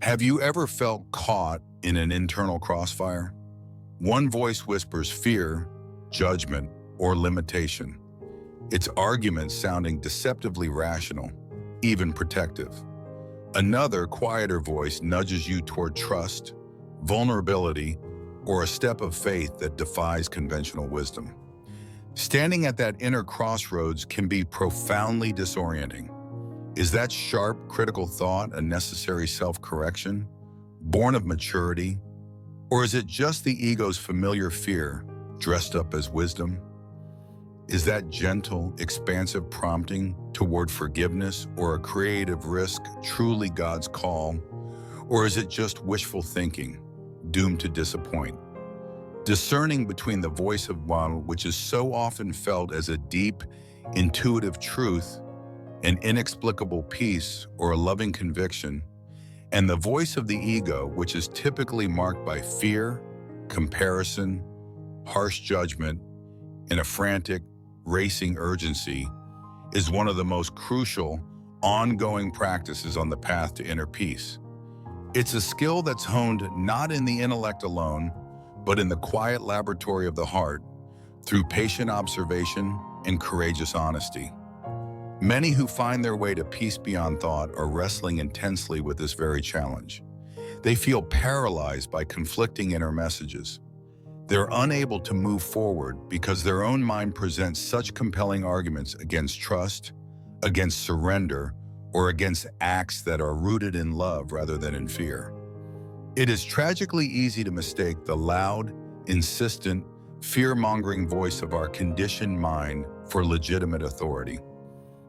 Have you ever felt caught in an internal crossfire? One voice whispers fear, judgment, or limitation. Its arguments sounding deceptively rational, even protective. Another, quieter voice nudges you toward trust, vulnerability, or a step of faith that defies conventional wisdom. Standing at that inner crossroads can be profoundly disorienting. Is that sharp, critical thought a necessary self-correction, born of maturity, or is it just the ego's familiar fear dressed up as wisdom? Is that gentle, expansive prompting toward forgiveness or a creative risk truly God's call, or is it just wishful thinking, doomed to disappoint? Discerning between the voice of one which is so often felt as a deep, intuitive truth, an inexplicable peace or a loving conviction, and the voice of the ego, which is typically marked by fear, comparison, harsh judgment, and a frantic, racing urgency, is one of the most crucial, ongoing practices on the path to inner peace. It's a skill that's honed not in the intellect alone, but in the quiet laboratory of the heart, through patient observation and courageous honesty. Many who find their way to peace beyond thought are wrestling intensely with this very challenge. They feel paralyzed by conflicting inner messages. They're unable to move forward because their own mind presents such compelling arguments against trust, against surrender, or against acts that are rooted in love rather than in fear. It is tragically easy to mistake the loud, insistent, fear-mongering voice of our conditioned mind for legitimate authority.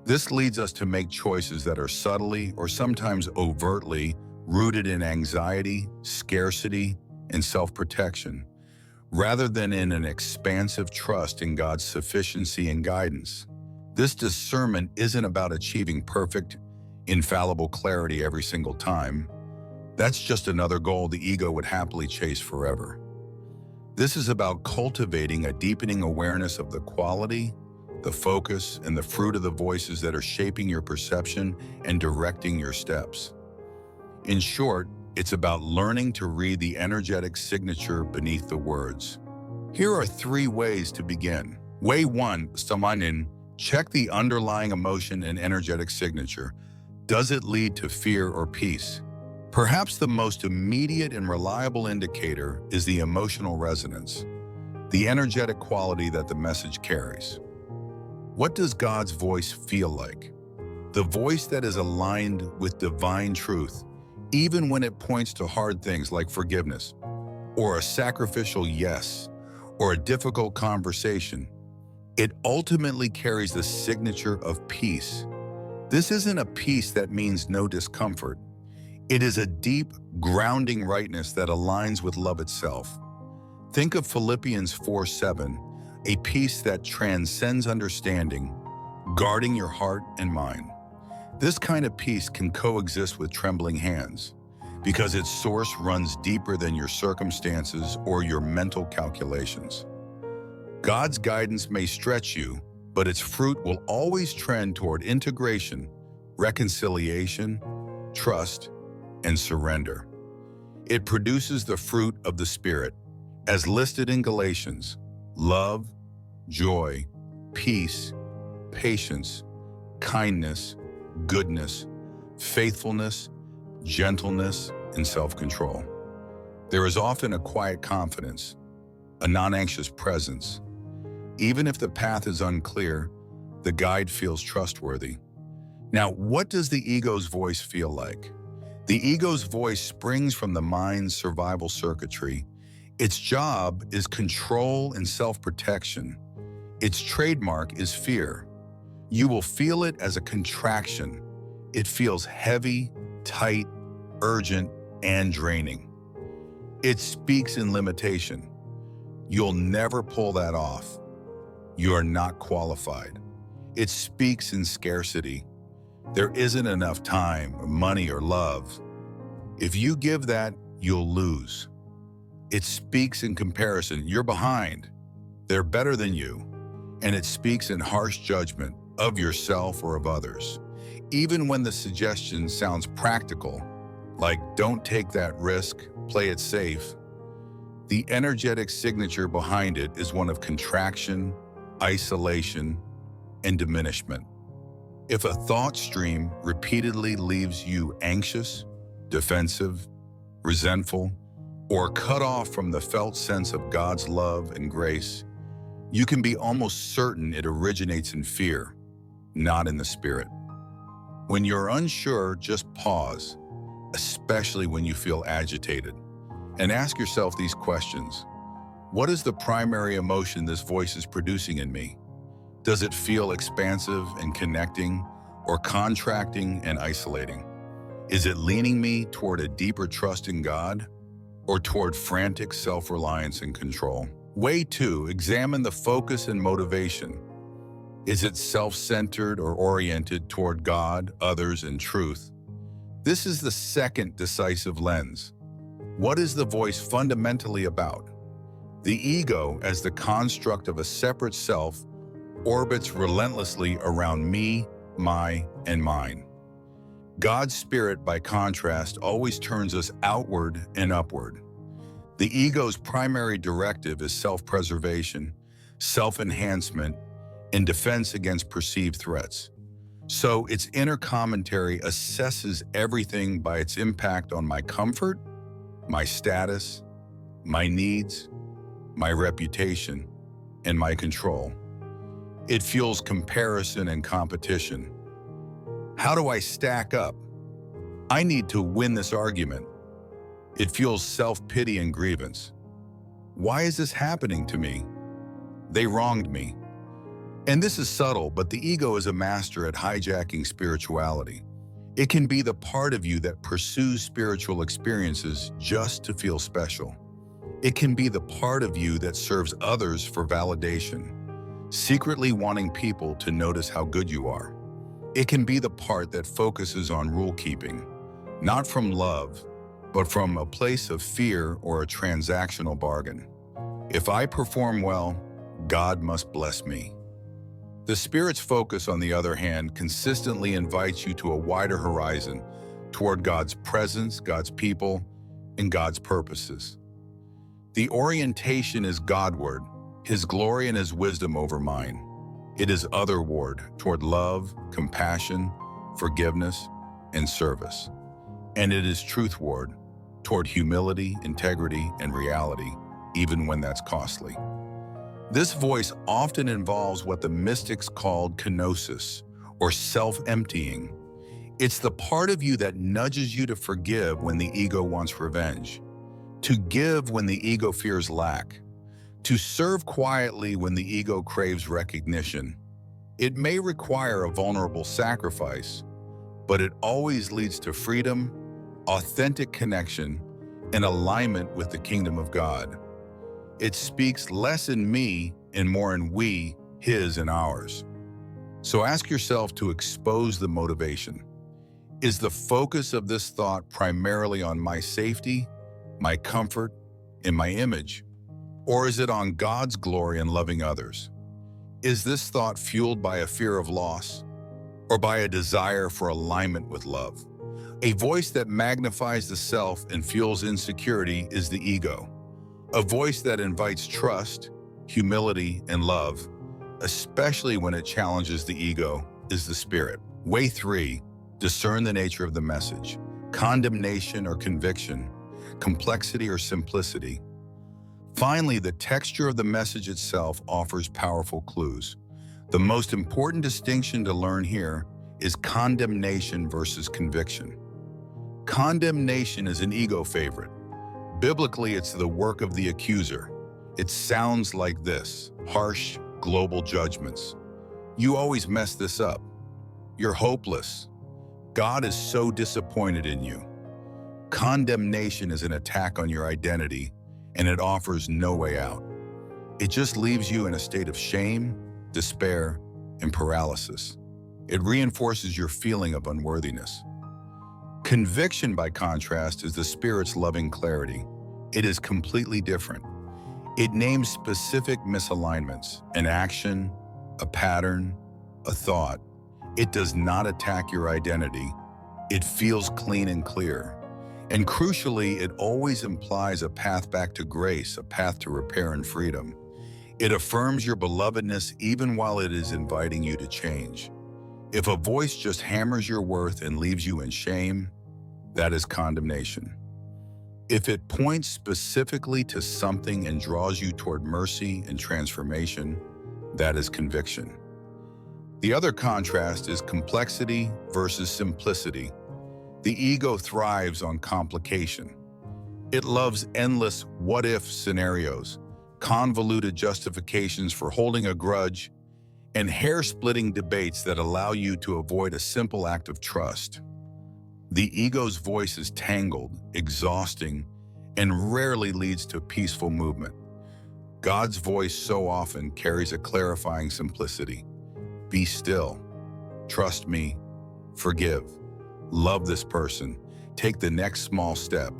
This leads us to make choices that are subtly or sometimes overtly rooted in anxiety, scarcity, and self-protection, rather than in an expansive trust in God's sufficiency and guidance. This discernment isn't about achieving perfect, infallible clarity every single time. That's just another goal the ego would happily chase forever. This is about cultivating a deepening awareness of the quality, the focus, and the fruit of the voices that are shaping your perception and directing your steps. In short, it's about learning to read the energetic signature beneath the words. Here are 3 ways to begin. Way 1, samanin, check the underlying emotion and energetic signature. Does it lead to fear or peace? Perhaps the most immediate and reliable indicator is the emotional resonance, the energetic quality that the message carries. What does God's voice feel like? The voice that is aligned with divine truth, even when it points to hard things like forgiveness, or a sacrificial yes, or a difficult conversation. It ultimately carries the signature of peace. This isn't a peace that means no discomfort. It is a deep, grounding rightness that aligns with love itself. Think of Philippians 4:7, a peace that transcends understanding, guarding your heart and mind. This kind of peace can coexist with trembling hands because its source runs deeper than your circumstances or your mental calculations. God's guidance may stretch you, but its fruit will always trend toward integration, reconciliation, trust, and surrender. It produces the fruit of the Spirit, as listed in Galatians: love, joy, peace, patience, kindness, goodness, faithfulness, gentleness, and self-control. There is often a quiet confidence, a non-anxious presence. Even if the path is unclear, the guide feels trustworthy. Now, what does the ego's voice feel like? The ego's voice springs from the mind's survival circuitry. Its job is control and self-protection. Its trademark is fear. You will feel it as a contraction. It feels heavy, tight, urgent, and draining. It speaks in limitation. You'll never pull that off. You are not qualified. It speaks in scarcity. There isn't enough time, or money, or love. If you give that, you'll lose. It speaks in comparison. You're behind. They're better than you. And it speaks in harsh judgment of yourself or of others. Even when the suggestion sounds practical, like don't take that risk, play it safe. The energetic signature behind it is one of contraction, isolation, and diminishment. If a thought stream repeatedly leaves you anxious, defensive, resentful, or cut off from the felt sense of God's love and grace, you can be almost certain it originates in fear, not in the spirit. When you're unsure, just pause, especially when you feel agitated, and ask yourself these questions. What is the primary emotion this voice is producing in me? Does it feel expansive and connecting, or contracting and isolating? Is it leaning me toward a deeper trust in God, or toward frantic self-reliance and control? Way 2, examine the focus and motivation. Is it self-centered or oriented toward God, others, and truth? This is the second decisive lens. What is the voice fundamentally about? The ego, as the construct of a separate self, orbits relentlessly around me, my, and mine. God's spirit, by contrast, always turns us outward and upward. The ego's primary directive is self-preservation, self-enhancement, and defense against perceived threats. So its inner commentary assesses everything by its impact on my comfort, my status, my needs, my reputation, and my control. It fuels comparison and competition. How do I stack up? I need to win this argument. It fuels self-pity and grievance. Why is this happening to me? They wronged me. And this is subtle, but the ego is a master at hijacking spirituality. It can be the part of you that pursues spiritual experiences just to feel special. It can be the part of you that serves others for validation, secretly wanting people to notice how good you are. It can be the part that focuses on rule-keeping, not from love, but from a place of fear or a transactional bargain. If I perform well, God must bless me. The spirit's focus, on the other hand, consistently invites you to a wider horizon toward God's presence, God's people, and God's purposes. The orientation is Godward, His glory and His wisdom over mine. It is otherward, toward love, compassion, forgiveness, and service. And it is truthward, toward humility, integrity, and reality, even when that's costly. This voice often involves what the mystics called kenosis, or self-emptying. It's the part of you that nudges you to forgive when the ego wants revenge, to give when the ego fears lack, to serve quietly when the ego craves recognition. It may require a vulnerable sacrifice, but it always leads to freedom, authentic connection, and alignment with the kingdom of God. It speaks less in me and more in we, His and ours. So ask yourself to expose the motivation. Is the focus of this thought primarily on my safety, my comfort, and my image? Or is it on God's glory and loving others? Is this thought fueled by a fear of loss or by a desire for alignment with love? A voice that magnifies the self and fuels insecurity is the ego. A voice that invites trust, humility, and love, especially when it challenges the ego, is the spirit. Way 3, discern the nature of the message. Condemnation or conviction, complexity or simplicity. Finally, the texture of the message itself offers powerful clues. The most important distinction to learn here is condemnation versus conviction. Condemnation is an ego favorite. Biblically, it's the work of the accuser. It sounds like this: harsh, global judgments. You always mess this up. You're hopeless. God is so disappointed in you. Condemnation is an attack on your identity, and it offers no way out. It just leaves you in a state of shame, despair, and paralysis. It reinforces your feeling of unworthiness. Conviction, by contrast, is the Spirit's loving clarity. It is completely different. It names specific misalignments, an action, a pattern, a thought. It does not attack your identity. It feels clean and clear. And crucially, it always implies a path back to grace, a path to repair and freedom. It affirms your belovedness even while it is inviting you to change. If a voice just hammers your worth and leaves you in shame, that is condemnation. If it points specifically to something and draws you toward mercy and transformation, that is conviction. The other contrast is complexity versus simplicity. The ego thrives on complication. It loves endless what-if scenarios, convoluted justifications for holding a grudge, and hair-splitting debates that allow you to avoid a simple act of trust. The ego's voice is tangled, exhausting, and rarely leads to peaceful movement. God's voice so often carries a clarifying simplicity. Be still. Trust me. Forgive. Love this person. Take the next small step.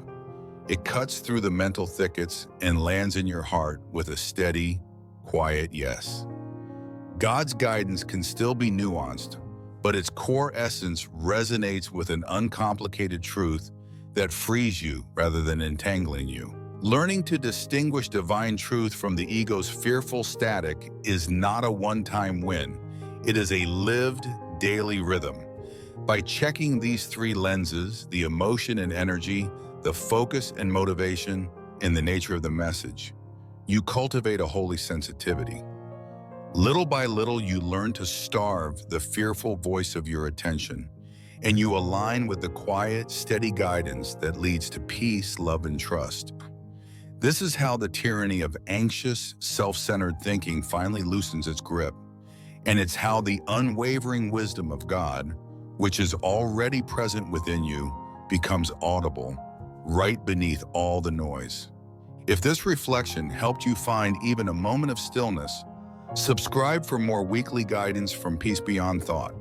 It cuts through the mental thickets and lands in your heart with a steady, quiet yes. God's guidance can still be nuanced, but its core essence resonates with an uncomplicated truth that frees you rather than entangling you. Learning to distinguish divine truth from the ego's fearful static is not a one-time win. It is a lived, daily rhythm. By checking these three lenses, the emotion and energy, the focus and motivation, and the nature of the message, you cultivate a holy sensitivity. Little by little, you learn to starve the fearful voice of your attention, and you align with the quiet, steady guidance that leads to peace, love, and trust. This is how the tyranny of anxious, self-centered thinking finally loosens its grip. And it's how the unwavering wisdom of God, which is already present within you, becomes audible, right beneath all the noise. If this reflection helped you find even a moment of stillness, subscribe for more weekly guidance from Peace Beyond Thought.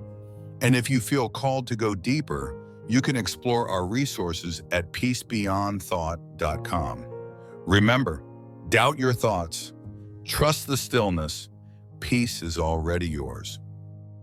And if you feel called to go deeper, you can explore our resources at peacebeyondthought.com. Remember, doubt your thoughts, trust the stillness, peace is already yours.